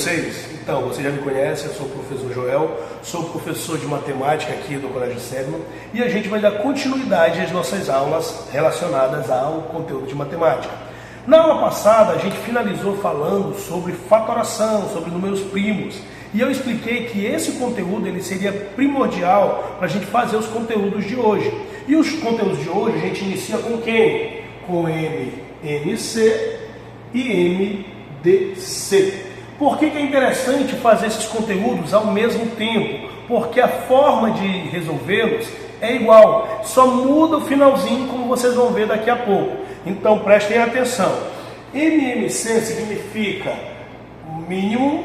vocês? Então, você já me conhece, eu sou o professor Joel, sou professor de matemática aqui do Colégio Sedman e a gente vai dar continuidade às nossas aulas relacionadas ao conteúdo de matemática. Na aula passada, a gente finalizou falando sobre fatoração, sobre números primos, e eu expliquei que esse conteúdo ele seria primordial para a gente fazer os conteúdos de hoje. E os conteúdos de hoje a gente inicia com quem? Com MMC e MDC. Por que é interessante fazer esses conteúdos ao mesmo tempo? Porque a forma de resolvê-los é igual, só muda o finalzinho, como vocês vão ver daqui a pouco. Então prestem atenção. MMC significa mínimo,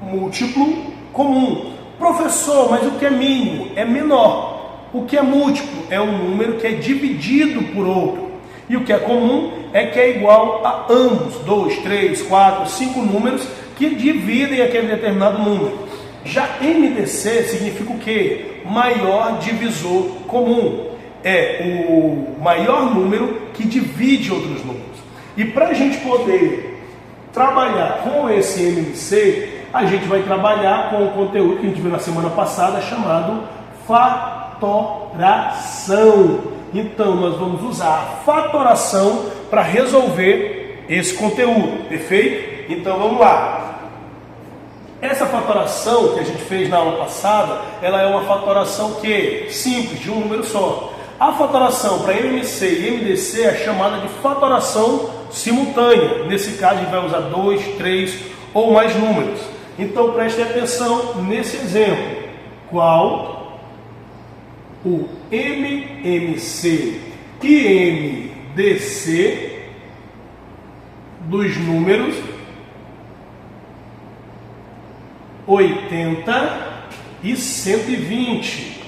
múltiplo, comum. Professor, mas o que é mínimo? É menor. O que é múltiplo? É um número que é dividido por outro. E o que é comum é que é igual a ambos, 2, 3, 4, 5 números que dividem aquele determinado número. Já MDC significa o quê? Maior divisor comum. É o maior número que divide outros números. E para a gente poder trabalhar com esse MDC, a gente vai trabalhar com o conteúdo que a gente viu na semana passada, chamado fatoração. Então, nós vamos usar a fatoração para resolver esse conteúdo, perfeito? Então, vamos lá. Essa fatoração que a gente fez na aula passada, ela é uma fatoração que simples, de um número só. A fatoração para MMC e MDC é chamada de fatoração simultânea. Nesse caso, a gente vai usar 2, 3 ou mais números. Então, prestem atenção nesse exemplo. Qual o MMC e MDC dos números 80 e 120.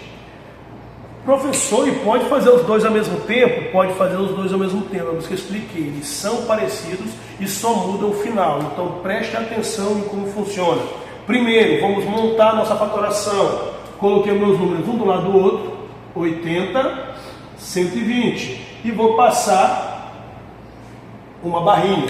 Professor, e pode fazer os dois ao mesmo tempo? Pode fazer os dois ao mesmo tempo, é isso que eu expliquei. Eles são parecidos e só mudam o final. Então preste atenção em como funciona. Primeiro, vamos montar a nossa fatoração. Coloquei meus números um do lado do outro, 80, 120. E vou passar uma barrinha.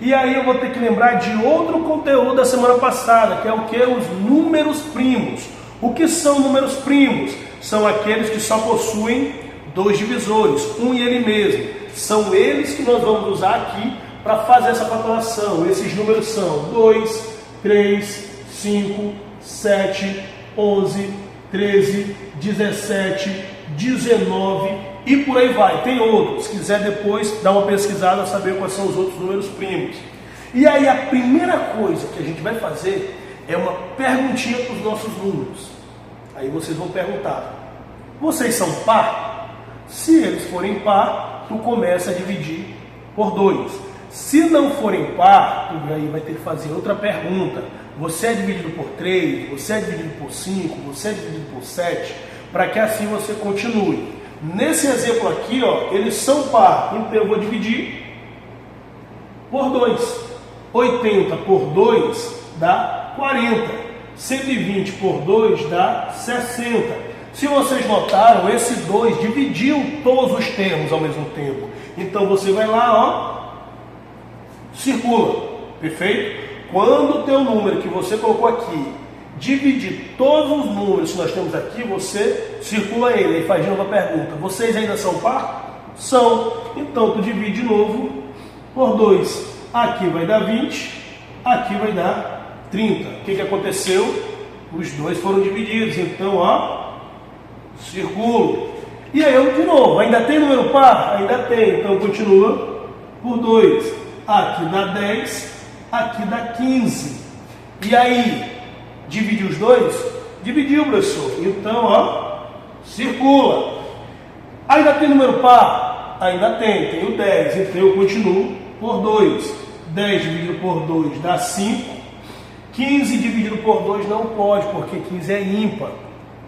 E aí eu vou ter que lembrar de outro conteúdo da semana passada, que é o que? Os números primos. O que são números primos? São aqueles que só possuem dois divisores, um e ele mesmo. São eles que nós vamos usar aqui para fazer essa fatoração. Esses números são 2, 3, 5, 7, 11, 13, 17, 19 e por aí vai. Tem outros. Se quiser depois dar uma pesquisada, saber quais são os outros números primos. E aí a primeira coisa que a gente vai fazer é uma perguntinha para os nossos números. Aí vocês vão perguntar: vocês são par? Se eles forem par, tu começa a dividir por 2. Se não forem par, tu aí vai ter que fazer outra pergunta. Você é dividido por 3, você é dividido por 5, você é dividido por 7, para que assim você continue. Nesse exemplo aqui, ó, eles são par, então eu vou dividir por 2. 80 por 2 dá 40. 120 por 2 dá 60. Se vocês notaram, esse 2 dividiu todos os termos ao mesmo tempo. Então você vai lá, ó, circula, perfeito? Quando o teu número que você colocou aqui dividir todos os números que nós temos aqui, você circula ele e faz de novo a pergunta: vocês ainda são par? São. Então tu divide de novo por 2. Aqui vai dar 20, aqui vai dar 30. O que aconteceu? Os dois foram divididos. Então, ó, círculo. E aí eu de novo, ainda tem número par? Ainda tem. Então continua por 2. Aqui dá 10, aqui dá 15. E aí, dividiu os dois? Dividiu, professor. Então, ó, circula. Ainda tem número par? Ainda tem. Tem o 10. Então eu continuo por 2. 10 dividido por 2 dá 5. 15 dividido por 2 não pode, porque 15 é ímpar.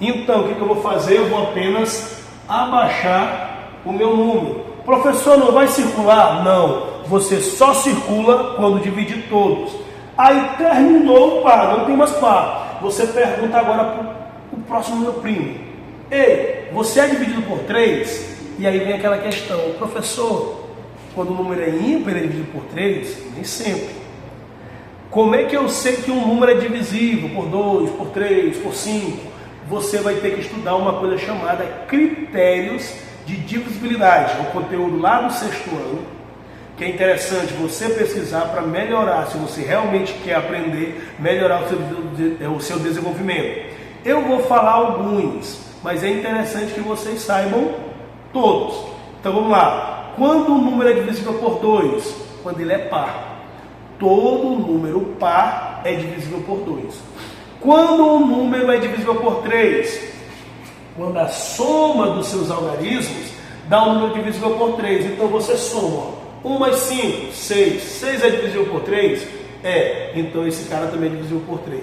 Então, o que eu vou fazer? Eu vou apenas abaixar o meu número. Professor, não vai circular? Não. Você só circula quando dividir todos. Aí terminou o par, não tem mais par. Você pergunta agora para o próximo número primo: ei, você é dividido por 3? E aí vem aquela questão: professor, quando o número é ímpar, ele é dividido por 3? Nem sempre. Como é que eu sei que um número é divisível por 2, por 3, por 5? Você vai ter que estudar uma coisa chamada critérios de divisibilidade. É um conteúdo lá do 6º ano, que é interessante você pesquisar para melhorar, se você realmente quer aprender, melhorar o seu desenvolvimento. Eu vou falar alguns, mas é interessante que vocês saibam todos. Então vamos lá. Quando o número é divisível por 2? Quando ele é par. Todo número par é divisível por 2. Quando o número é divisível por 3? Quando a soma dos seus algarismos dá um número divisível por 3. Então você soma 1 mais 5, 6. 6 é divisível por 3? É. Então esse cara também é divisível por 3.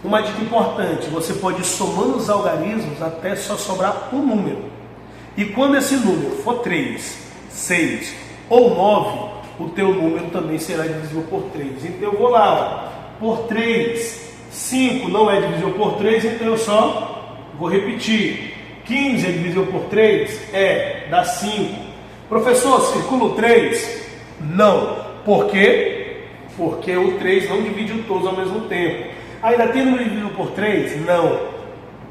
Uma dica importante, você pode ir somando os algarismos até só sobrar um número. E quando esse número for 3, 6 ou 9, o teu número também será divisível por 3. Então eu vou lá, ó, por 3, 5 não é divisível por 3, então eu só vou repetir. 15 é divisível por 3? É, dá 5. Professor, círculo 3? Não. Por quê? Porque o 3 não divide todos ao mesmo tempo. Ainda tem número divisível por 3? Não.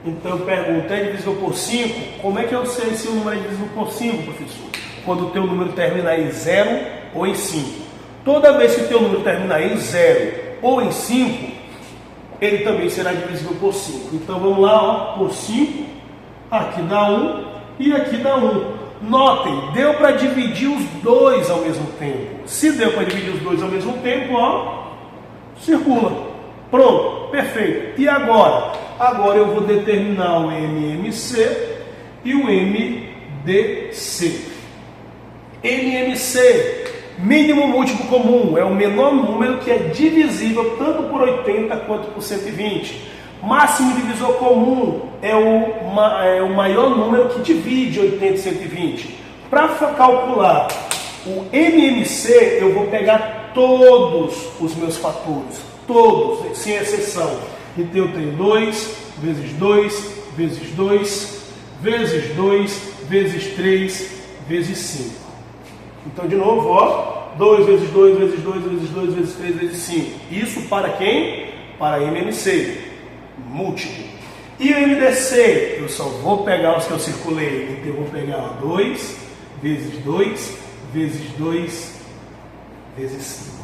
Então eu pergunto, é divisível por 5? Como é que eu sei se o número é divisível por 5, professor? Quando o teu número terminar em 0 ou em 5. Toda vez que o teu número terminar em 0 ou em 5, ele também será divisível por 5. Então vamos lá, ó, por 5, aqui dá 1 e aqui dá 1. Notem, deu para dividir os dois ao mesmo tempo. Se deu para dividir os dois ao mesmo tempo, ó, circula. Pronto, perfeito. E agora? Agora eu vou determinar o MMC e o MDC. MMC, mínimo múltiplo comum, é o menor número que é divisível tanto por 80 quanto por 120. Máximo divisor comum é o maior número que divide 80 e 120. Para calcular o MMC, eu vou pegar todos os meus fatores, todos, sem exceção. Então eu tenho 2, vezes 2, vezes 2, vezes 2, vezes 3, vezes 5. Então de novo, ó, 2 vezes 2, vezes 2, vezes 2, vezes 3, vezes 5. Isso para quem? Para MMC, múltiplo. E o MDC, eu só vou pegar os que eu circulei. Então eu vou pegar 2, vezes 2, vezes 2, vezes 5.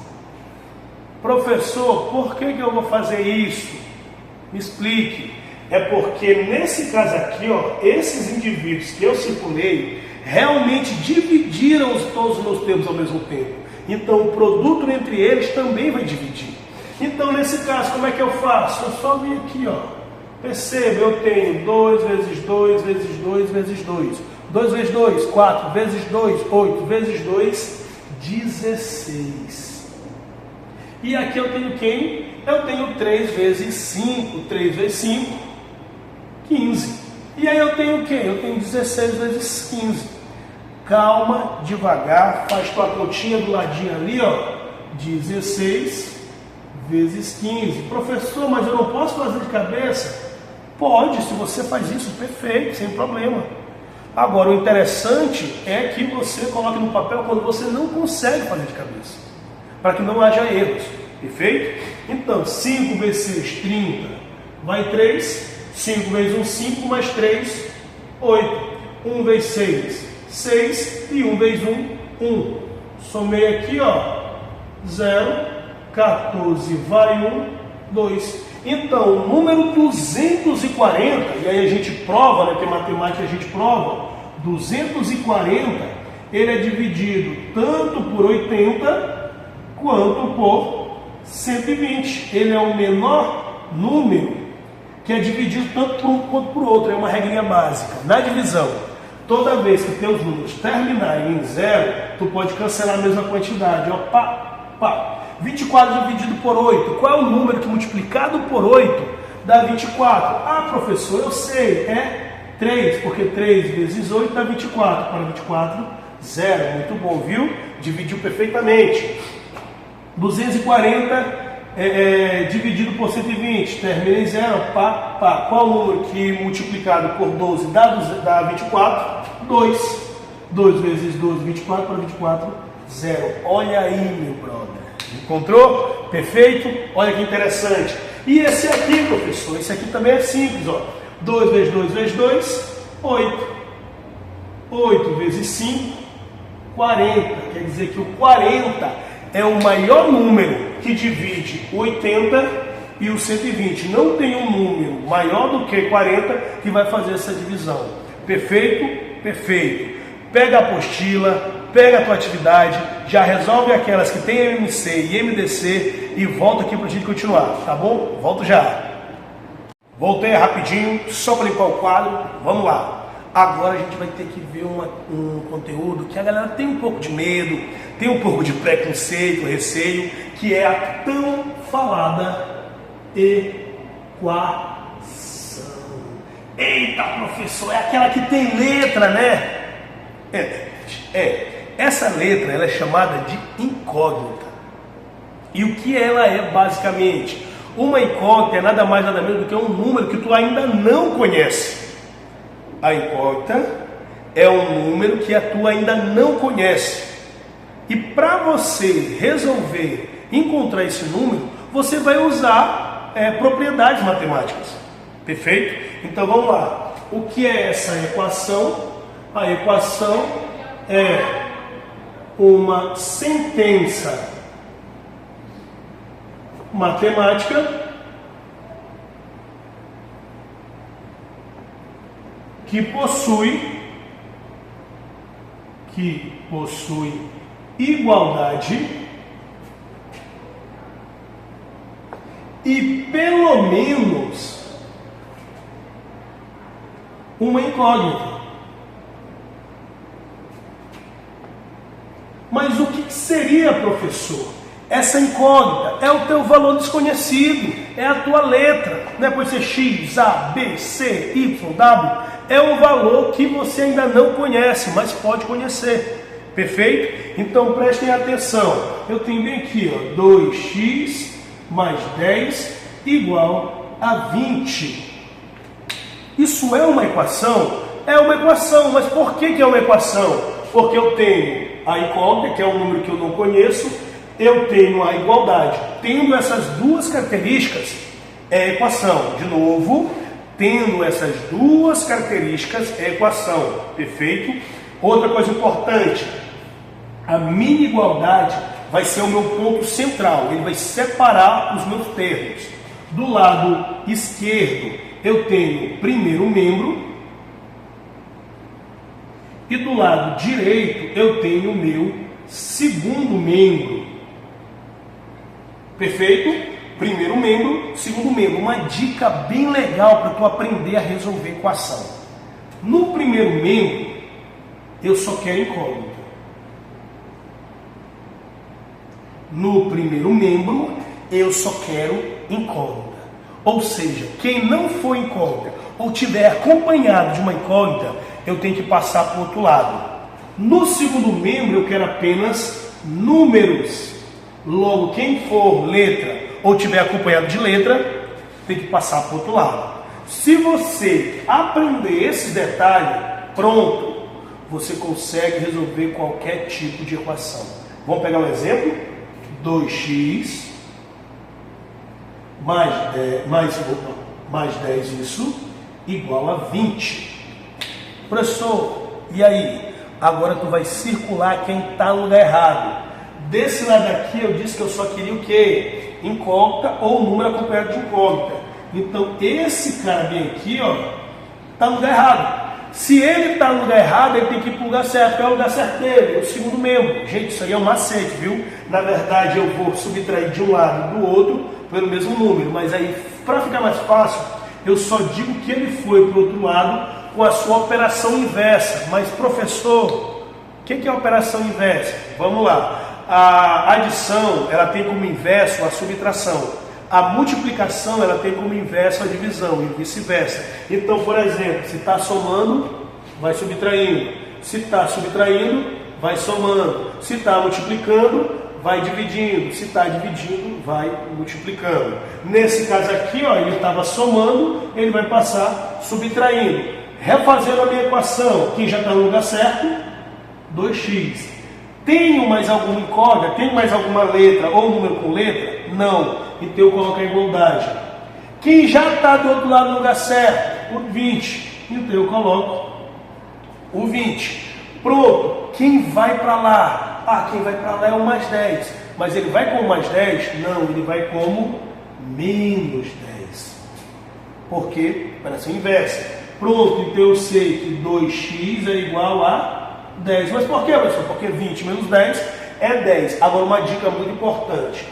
Professor, por que eu vou fazer isso? Me explique. É porque nesse caso aqui, ó, esses indivíduos que eu circulei realmente dividiram todos os meus termos ao mesmo tempo. Então o produto entre eles também vai dividir. Então nesse caso, como é que eu faço? Eu só vim aqui, ó. Perceba, eu tenho 2 vezes 2 vezes 2 vezes 2. 2 vezes 2, 4 vezes 2, 8 vezes 2, 16. E aqui eu tenho quem? Eu tenho 3 vezes 5. 3 vezes 5, 15. E aí eu tenho quem? Eu tenho 16 vezes 15. Calma, devagar, faz tua continha do ladinho ali, ó. 16 vezes 15. Professor, mas eu não posso fazer de cabeça? Pode, se você faz isso, perfeito, sem problema. Agora, o interessante é que você coloque no papel quando você não consegue fazer de cabeça, para que não haja erros, perfeito? Então, 5 vezes 6, 30, vai 3, 5 vezes 1, 5, mais 3, 8, 1 vezes 6, 6, e 1 vezes 1, 1. Somei aqui, ó, 0, 14, vai 1, 2. Então, o número 240, e aí a gente prova, né, que matemática a gente prova, 240, ele é dividido tanto por 80 quanto por 120. Ele é o menor número que é dividido tanto por um quanto por outro. É uma regrinha básica. Na divisão, toda vez que teus números terminarem em 0, tu pode cancelar a mesma quantidade. Ó, pá, pá. 24 dividido por 8. Qual é o número que multiplicado por 8 dá 24? Ah, professor, eu sei. É 3, porque 3 vezes 8 dá 24. Para 24, 0. Muito bom, viu? Dividiu perfeitamente. 240 dividido por 120. Termina em 0. Pá, pá. Qual o número que multiplicado por 12 dá 24? 2. 2 vezes 12, 24. Para 24, 0. Olha aí, meu brother. Encontrou? Perfeito? Olha que interessante. E esse aqui, professor, esse aqui também é simples, ó. 2 vezes 2 vezes 2, 8. 8 vezes 5, 40. Quer dizer que o 40 é o maior número que divide o 80 e o 120. Não tem um número maior do que 40 que vai fazer essa divisão. Perfeito? Perfeito. Pega a apostila, pega a tua atividade, já resolve aquelas que tem MMC e MDC e volta aqui para a gente continuar, tá bom? Volto já. Voltei rapidinho, só para limpar o quadro. Vamos lá. Agora a gente vai ter que ver um conteúdo que a galera tem um pouco de medo, tem um pouco de preconceito, receio, que é a tão falada equação. Eita, professor, é aquela que tem letra, né? Essa letra ela é chamada de incógnita. E o que ela é basicamente? Uma incógnita é nada mais nada menos do que um número que tu ainda não conhece. A incógnita é um número que tu ainda não conhece. E para você resolver encontrar esse número, você vai usar propriedades matemáticas. Perfeito? Então vamos lá. O que é essa equação? A equação é uma sentença matemática que possui igualdade e pelo menos uma incógnita. Mas o que seria, professor? Essa incógnita é o teu valor desconhecido, é a tua letra, não é por ser X, A, B, C, Y, W, é um valor que você ainda não conhece, mas pode conhecer, perfeito? Então prestem atenção, eu tenho bem aqui, ó, 2x mais 10 igual a 20. Isso é uma equação? É uma equação, mas por que é uma equação? Porque eu tenho a incógnita, que é um número que eu não conheço, eu tenho a igualdade. Tendo essas duas características, é equação. De novo, tendo essas duas características, é equação. Perfeito? Outra coisa importante, a minha igualdade vai ser o meu ponto central. Ele vai separar os meus termos. Do lado esquerdo, eu tenho o primeiro membro. E do lado direito, eu tenho o meu segundo membro. Perfeito? Primeiro membro, segundo membro. Uma dica bem legal para tu aprender a resolver equação. No primeiro membro, eu só quero incógnita. No primeiro membro, eu só quero incógnita. Ou seja, quem não for incógnita ou tiver acompanhado de uma incógnita, eu tenho que passar para o outro lado. No segundo membro, eu quero apenas números. Logo, quem for letra ou tiver acompanhado de letra, tem que passar para o outro lado. Se você aprender esses detalhes, pronto, você consegue resolver qualquer tipo de equação. Vamos pegar um exemplo? 2x mais 10 isso, igual a 20. Professor, e aí? Agora tu vai circular quem está no lugar errado. Desse lado aqui eu disse que eu só queria o quê? Incógnita ou número acompanhado de incógnita. Então esse cara bem aqui, ó, está no lugar errado. Se ele está no lugar errado, ele tem que ir para o lugar certo. Qual é o lugar certo dele? É o segundo membro. Gente, isso aí é um macete, viu? Na verdade eu vou subtrair de um lado e do outro pelo mesmo número. Mas aí, para ficar mais fácil, eu só digo que ele foi para o outro lado com a sua operação inversa. Mas professor, o que é a operação inversa? Vamos lá. A adição, ela tem como inverso a subtração. A multiplicação, ela tem como inverso a divisão e vice-versa. Então, por exemplo, se está somando, vai subtraindo. Se está subtraindo, vai somando. Se está multiplicando, vai dividindo. Se está dividindo, vai multiplicando. Nesse caso aqui, ó, ele estava somando, ele vai passar subtraindo. Refazendo a minha equação, quem já está no lugar certo, 2x. Tenho Tenho mais alguma incógnita? Tenho mais alguma letra ou número com letra? Não. Então eu coloco a igualdade. Quem já está do outro lado do lugar certo? O 20. Então eu coloco o 20. Pronto. Quem vai para lá? Ah, quem vai para lá é o mais 10. Mas ele vai como mais 10? Não, ele vai como menos 10. Por quê? Operação inversa. Pronto, então eu sei que 2x é igual a 10. Mas por quê, pessoal? Porque 20 menos 10 é 10. Agora uma dica muito importante.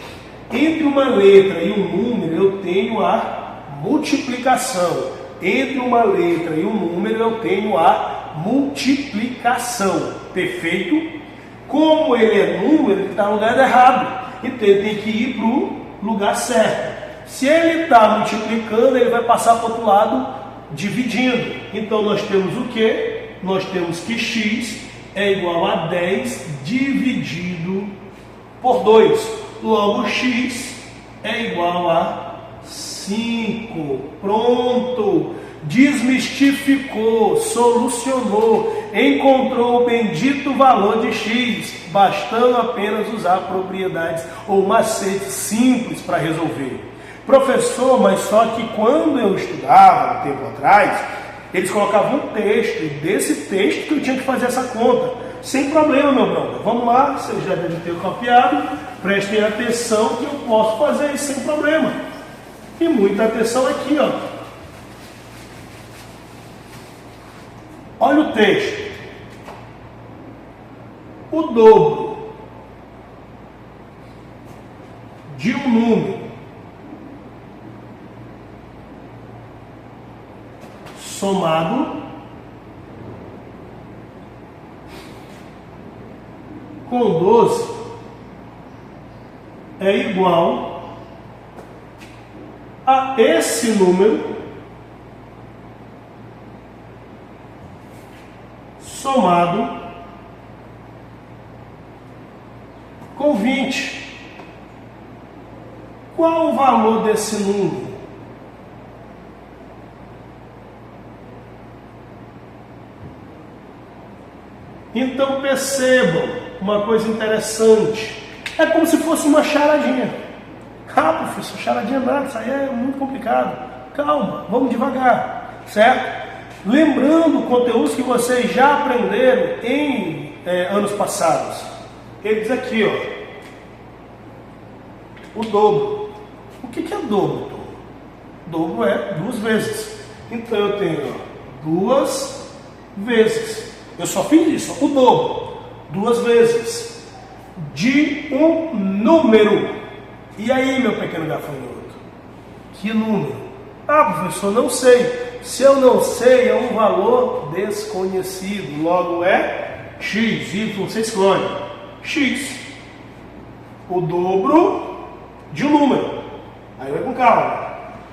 Entre uma letra e um número eu tenho a multiplicação. Entre uma letra e um número eu tenho a multiplicação. Perfeito? Como ele é número, ele está no lugar errado. Então ele tem que ir para o lugar certo. Se ele está multiplicando, ele vai passar para o outro lado dividindo. Então nós temos o quê? Nós temos que x é igual a 10 dividido por 2. Logo x é igual a 5. Pronto! Desmistificou, solucionou, encontrou o bendito valor de x, bastando apenas usar propriedades ou macetes simples para resolver. Professor, mas só que quando eu estudava, um tempo atrás, eles colocavam um texto, e desse texto que eu tinha que fazer essa conta. Sem problema, meu brother. Vamos lá, vocês já devem ter copiado, prestem atenção que eu posso fazer isso sem problema. E muita atenção aqui, ó. Olha o texto. O dobro de um número somado com 12 é igual a esse número somado com 20. Qual o valor desse número? Então percebam uma coisa interessante. É como se fosse uma charadinha. Ah, professor, charadinha nada, isso aí é muito complicado. Calma, vamos devagar, certo? Lembrando conteúdos que vocês já aprenderam em anos passados. Ele diz aqui, ó, o dobro. O que é dobro? Dobro é 2 vezes. Então eu tenho 2 vezes. Eu só fiz isso, o dobro. 2 vezes. De um número. E aí, meu pequeno gafanhoto? Que número? Ah, professor, não sei. Se eu não sei, é um valor desconhecido. Logo é x, y, você escolhe. X. O dobro de um número. Aí vai com calma.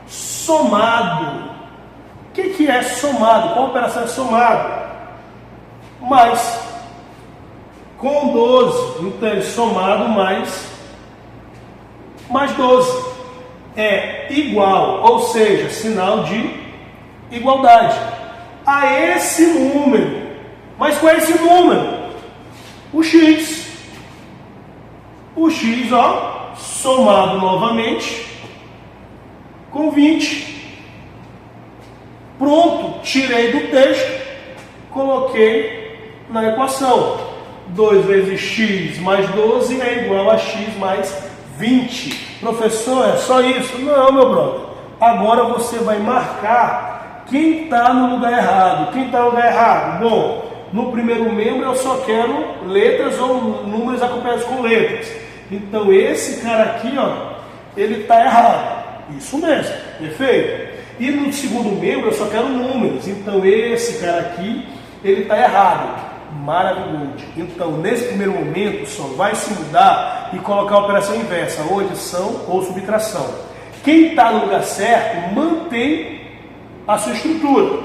Somado. O que é somado? Qual operação é somado? Mais. Com 12. Então é somado mais 12. É igual, ou seja, sinal de igualdade a esse número. Mas qual é esse número? O x. O x, ó, somado novamente com 20. Pronto, tirei do texto, coloquei na equação. 2 vezes x mais 12 é igual a x mais 20. Professor, é só isso? Não, meu brother. Agora você vai marcar quem está no lugar errado. Quem está no lugar errado? Bom, no primeiro membro eu só quero letras ou números acompanhados com letras. Então esse cara aqui, ó, ele está errado. Isso mesmo, perfeito? E no segundo membro eu só quero números. Então esse cara aqui, ele está errado. Maravilhoso. Então nesse primeiro momento só vai se mudar e colocar a operação inversa, ou adição ou subtração. Quem está no lugar certo mantém a sua estrutura.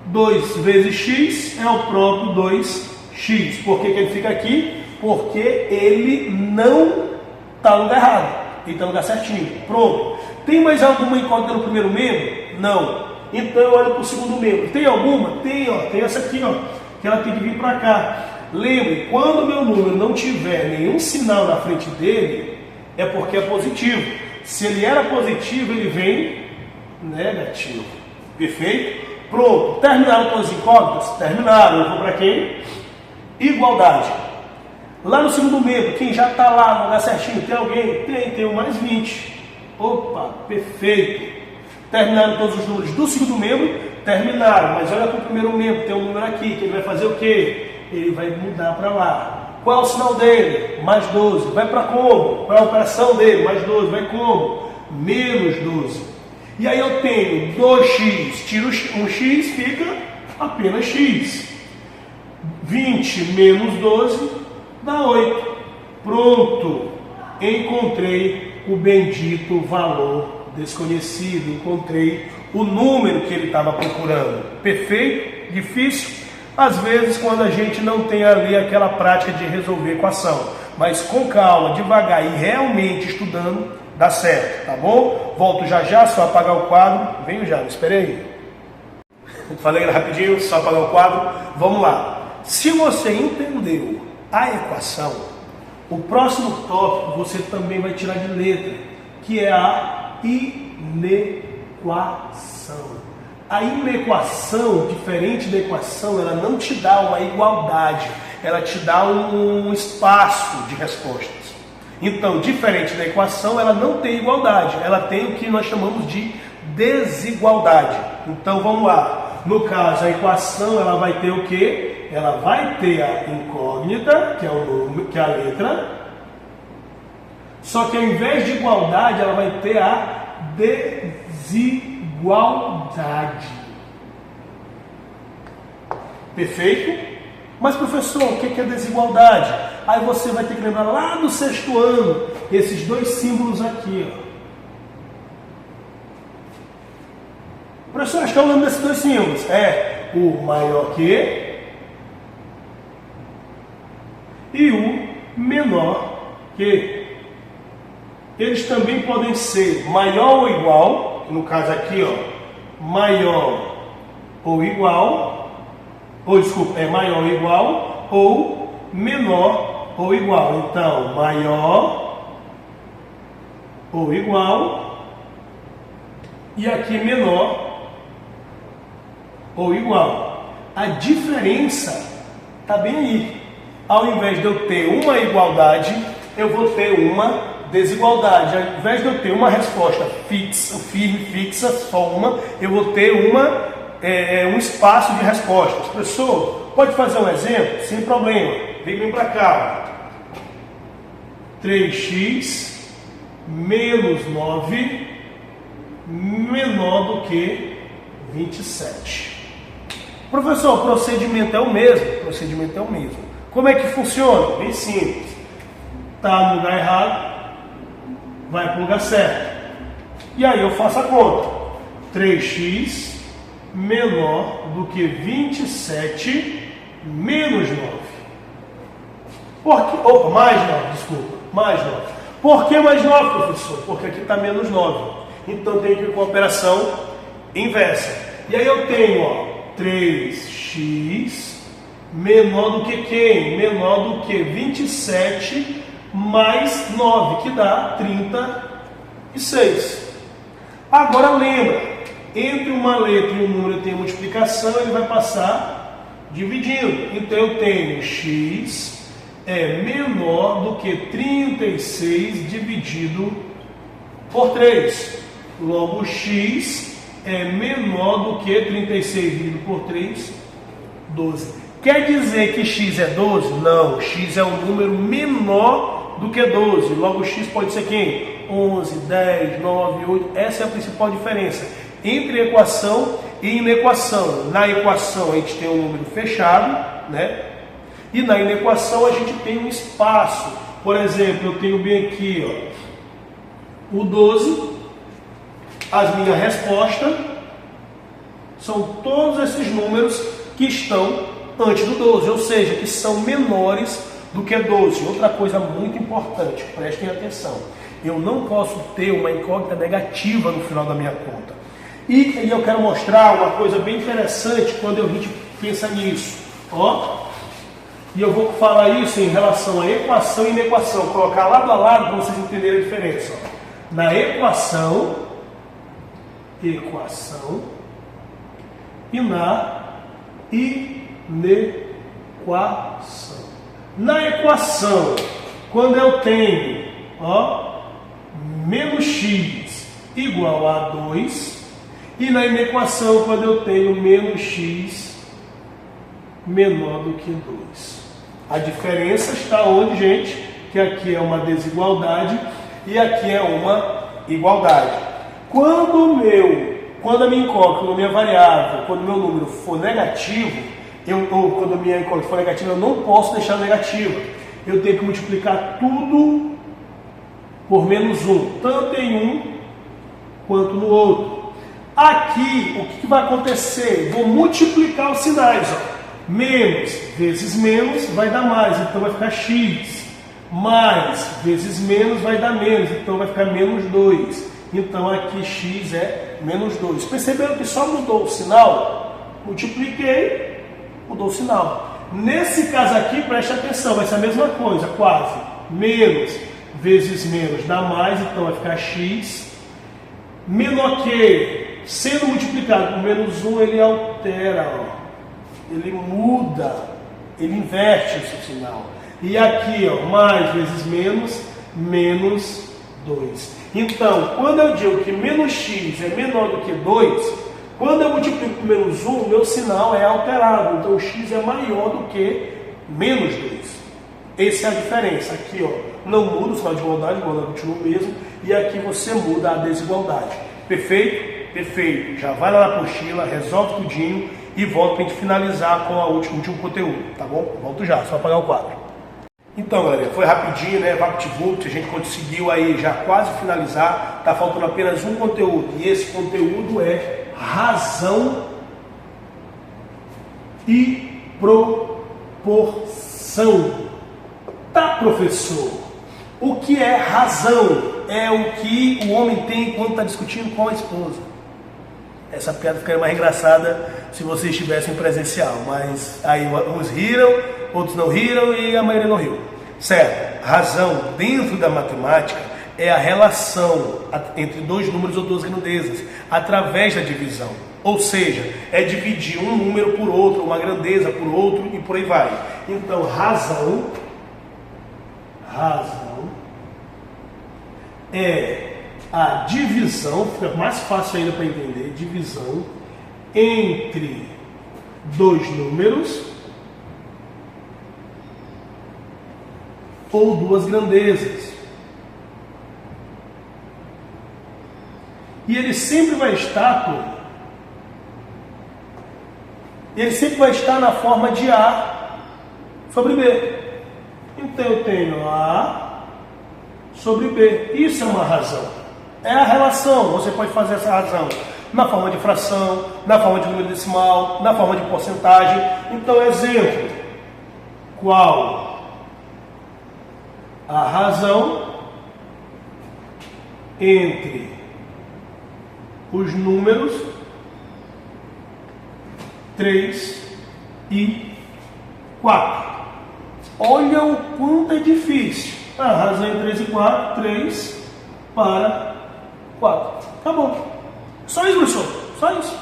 2 vezes x é o próprio 2x. Por que ele fica aqui? Porque ele não está no lugar errado. Ele está no lugar certinho. Pronto. Tem mais alguma incógnita no primeiro membro? Não. Então eu olho para o segundo membro. Tem alguma? Tem, ó. Tem essa aqui, ó. Que ela tem que vir para cá. Lembre, quando o meu número não tiver nenhum sinal na frente dele, é porque é positivo. Se ele era positivo, ele vem negativo. Perfeito? Pronto. Terminaram todas as incógnitas? Terminaram. Eu vou para quem? Igualdade. Lá no segundo membro, quem já está lá no lugar certinho, tem alguém? Tem um mais 20. Opa, perfeito. Terminaram todos os números do segundo membro? Terminaram. Mas olha para o primeiro membro, tem um número aqui, que ele vai fazer o quê? Ele vai mudar para lá. Qual é o sinal dele? Mais 12. Vai para como? Qual é a operação dele? Mais 12. Vai como? Menos 12. E aí eu tenho 2x, tiro um x, fica apenas x. 20 menos 12 dá 8. Pronto. Encontrei o bendito valor desconhecido. Encontrei o número que ele estava procurando. Perfeito? Difícil? Às vezes, quando a gente não tem ali aquela prática de resolver equação. Mas com calma, devagar e realmente estudando, dá certo, tá bom? Volto já já, só apagar o quadro. Venho já, me espere aí. Falei rapidinho, só apagar o quadro. Vamos lá. Se você entendeu a equação, o próximo tópico você também vai tirar de letra, que é a inequação. A inequação, diferente da equação, ela não te dá uma igualdade, ela te dá um espaço de respostas. Então, diferente da equação, ela não tem igualdade, ela tem o que nós chamamos de desigualdade. Então, vamos lá. No caso, a equação, ela vai ter o quê? Ela vai ter a incógnita, que é o número, que é a letra. Só que ao invés de igualdade, ela vai ter a desigualdade. Perfeito? Mas professor, o que é desigualdade? Aí você vai ter que lembrar lá do sexto ano, esses dois símbolos aqui. Ó. Professor, acho que é o nome desses dois símbolos. É o maior que e o menor que. Eles também podem ser maior ou igual, no caso aqui, ó, maior ou igual, ou desculpa, é maior ou igual, ou menor ou igual. Então, maior ou igual, e aqui menor ou igual. A diferença está bem aí. Ao invés de eu ter uma igualdade, eu vou ter uma desigualdade. Ao invés de eu ter uma resposta fixa, firme, fixa, só uma, eu vou ter um espaço de respostas. Professor, pode fazer um exemplo? Sem problema. Vem para cá. 3x menos 9 menor do que 27. Professor, o procedimento é o mesmo. O procedimento é o mesmo. Como é que funciona? Bem simples. Está no lugar errado, vai para o lugar certo. E aí eu faço a conta. 3x menor do que 27 menos 9. Opa, mais 9, desculpa. Mais 9. Por que mais 9, professor? Porque aqui está menos 9. Então tem que ir com a operação inversa. E aí eu tenho, ó, 3x menor do que quem? Menor do que 27 mais 9, que dá 36. Agora lembra, entre uma letra e um número tem multiplicação, ele vai passar dividindo. Então eu tenho x é menor do que 36 dividido por 3. Logo, x é menor do que 36 dividido por 3, 12. Quer dizer que x é 12? Não, x é um número menor do que 12. Logo, x pode ser quem? 11, 10, 9, 8. Essa é a principal diferença entre equação e inequação. Na equação a gente tem um número fechado, né? E na inequação a gente tem um espaço. Por exemplo, eu tenho bem aqui, ó, o 12. As minhas respostas são todos esses números que estão antes do 12, ou seja, que são menores do que 12. Outra coisa muito importante, prestem atenção. Eu não posso ter uma incógnita negativa no final da minha conta. E eu quero mostrar uma coisa bem interessante quando a gente pensa nisso. Ó, E eu vou falar isso em relação à equação e inequação. Vou colocar lado a lado para vocês entenderem a diferença. Ó. Na equação e na inequação. Na equação, quando eu tenho menos x igual a 2, e na inequação, quando eu tenho menos x menor do que 2. A diferença está onde, gente? Que aqui é uma desigualdade e aqui é uma igualdade. Quando a minha incógnita, quando a minha variável, quando o meu número for negativo, ou quando a minha incógnita for negativa, eu não posso deixar negativa. Eu tenho que multiplicar tudo por menos 1, tanto em um quanto no outro. Aqui, o que vai acontecer? Vou multiplicar os sinais. Menos vezes menos vai dar mais, então vai ficar x. Mais vezes menos vai dar menos, então vai ficar menos 2. Então aqui x é menos 2. Perceberam que só mudou o sinal? Multipliquei, mudou o sinal. Nesse caso aqui, preste atenção, vai ser a mesma coisa, quase. Menos vezes menos dá mais, então vai ficar x. Menor que, sendo multiplicado por menos 1, ele altera, ele muda, ele inverte esse sinal. E aqui, mais vezes menos, menos 2. Então, quando eu digo que menos x é menor do que 2, quando eu multiplico por menos 1, meu sinal é alterado. Então, x é maior do que menos 2. Essa é a diferença. Aqui, não muda o sinal de igualdade, a igualdade continua o mesmo. E aqui você muda a desigualdade. Perfeito? Perfeito. Já vai lá na apostila, resolve tudinho e volta para a gente finalizar com o último conteúdo, tá bom? Volto já, só apagar o quadro. Então, galera, foi rapidinho, né? VaptVupt, a gente conseguiu aí já quase finalizar. Tá faltando apenas um conteúdo. E esse conteúdo é razão e proporção. Tá, professor? O que é razão? É o que o homem tem quando está discutindo com a esposa. Essa piada ficaria mais engraçada se vocês estivessem presencial, mas aí uns riram, outros não riram e a maioria não riu. Certo? Razão dentro da matemática é a relação entre dois números ou duas grandezas, através da divisão. Ou seja, é dividir um número por outro, uma grandeza por outro e por aí vai. Então, razão é a divisão, fica mais fácil ainda para entender, divisão entre dois números ou duas grandezas. E ele sempre vai estar, na forma de A sobre B. Então eu tenho A sobre B. Isso é uma razão. É a relação. Você pode fazer essa razão na forma de fração, na forma de número decimal, na forma de porcentagem. Então, exemplo. Qual a razão entre os números 3 e 4? Olha o quanto é difícil. A razão entre 3 e 4, 3 para 4. Tá bom. Só isso, professor. Só isso.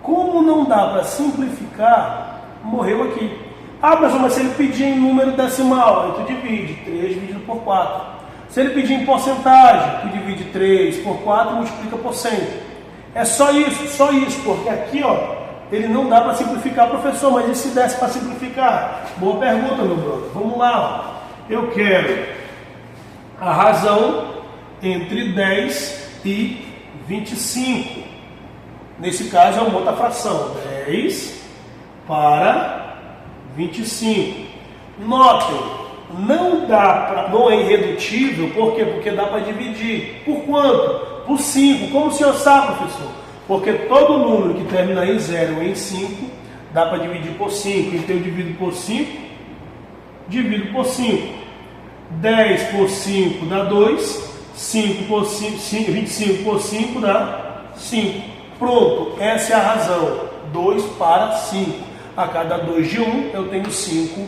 Como não dá para simplificar, morreu aqui. Ah, professor, mas se ele pedir em número decimal, aí tu divide 3 dividido por 4. Se ele pedir em porcentagem, tu divide 3 por 4 e multiplica por 100. É só isso, porque aqui, ele não dá para simplificar, professor, mas e se desse para simplificar? Boa pergunta, meu brother. Vamos lá. Eu quero a razão entre 10 e 25. Nesse caso é uma outra fração. 10 para 25. Notem, não é irredutível, por quê? Porque dá para dividir. Por quanto? Por 5. Como o senhor sabe, professor? Porque todo número que termina em 0 ou em 5, dá para dividir por 5. Então eu divido por 5, divido por 5. 10 por 5 dá 2. 5 por 5, 25 por 5 dá 5. Pronto, essa é a razão. 2 para 5. A cada 2 de um, eu tenho 5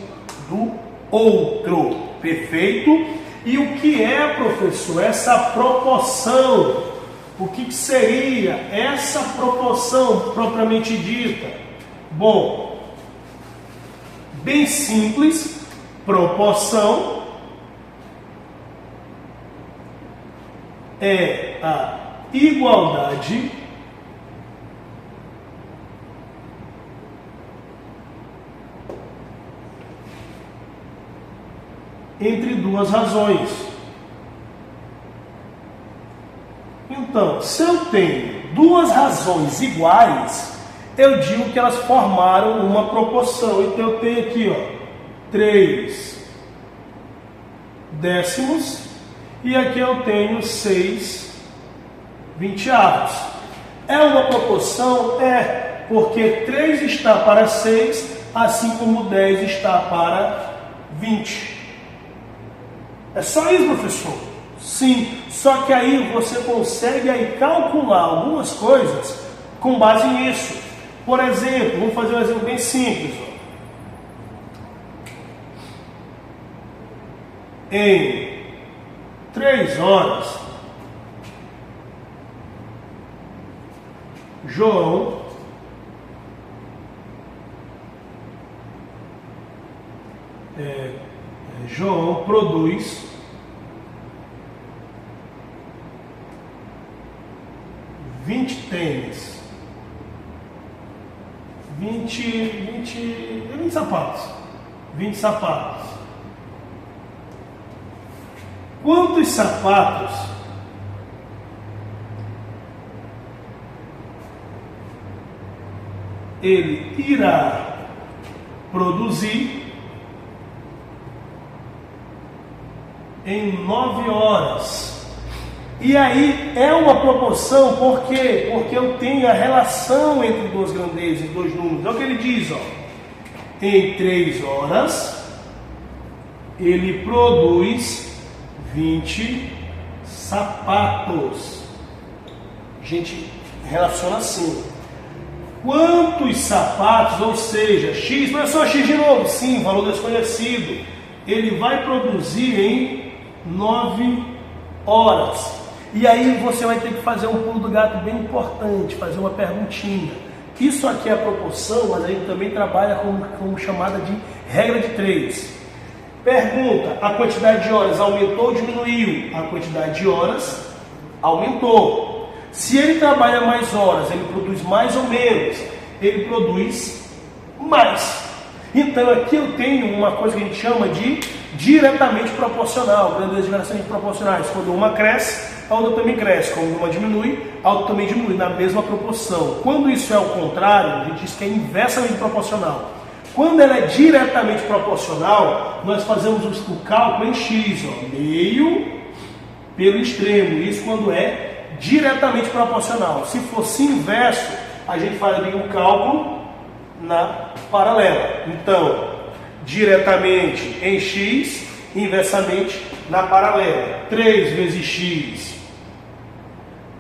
do outro. Perfeito? E o que é, professor, essa proporção? O que seria essa proporção propriamente dita? Bom, bem simples, proporção é a igualdade entre duas razões. Então, se eu tenho duas razões iguais, eu digo que elas formaram uma proporção. Então eu tenho aqui, ó, 3 décimos e aqui eu tenho 6 vinteavos. É uma proporção? É, porque 3 está para 6, assim como 10 está para 20. É só isso, professor? Sim, só que aí você consegue aí calcular algumas coisas com base nisso. Por exemplo, vamos fazer um exemplo bem simples. Ó. Em 3 horas, João produz 20 tênis, 20 sapatos, 20 sapatos. Quantos sapatos ele irá produzir em 9 horas? E aí é uma proporção, por quê? Porque eu tenho a relação entre duas grandezas, dois números. É o que ele diz, ó. Em 3 horas, ele produz 20 sapatos. A gente relaciona assim. Quantos sapatos, ou seja, X, não é só X de novo, sim, valor desconhecido. Ele vai produzir em 9 horas. E aí você vai ter que fazer um pulo do gato bem importante, fazer uma perguntinha. Isso aqui é a proporção, mas a gente também trabalha com chamada de regra de 3. Pergunta, a quantidade de horas aumentou ou diminuiu? A quantidade de horas aumentou. Se ele trabalha mais horas, ele produz mais ou menos? Ele produz mais. Então aqui eu tenho uma coisa que a gente chama de diretamente proporcional, grandezas diretamente proporcionais. Quando uma cresce, a outra também cresce. Quando uma diminui, a outra também diminui, na mesma proporção. Quando isso é o contrário, a gente diz que é inversamente proporcional. Quando ela é diretamente proporcional, nós fazemos o cálculo em x, ó, meio pelo extremo. Isso quando é diretamente proporcional. Se fosse inverso, a gente faria o cálculo na paralela. Então, diretamente em x, inversamente na paralela. 3 vezes x,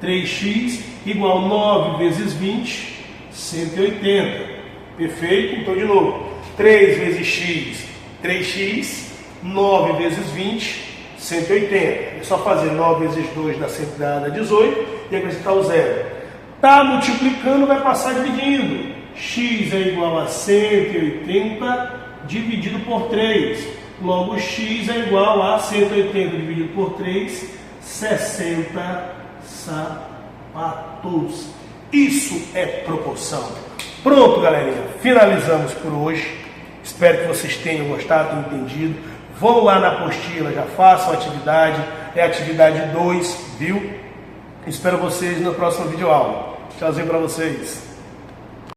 3x igual 9 vezes 20, 180. Perfeito? Então, de novo, 3 vezes x, 3x, 9 vezes 20, 180. É só fazer 9 vezes 2 dá 18 e acrescentar o zero. Está multiplicando, vai passar dividindo. X é igual a 180 dividido por 3. Logo, x é igual a 180 dividido por 3, 60 sapatos. Isso é proporção. Pronto, galerinha. Finalizamos por hoje. Espero que vocês tenham gostado, tenham entendido. Vão lá na apostila, já façam a atividade. É a atividade 2, viu? Espero vocês na próxima videoaula. Tchauzinho para vocês.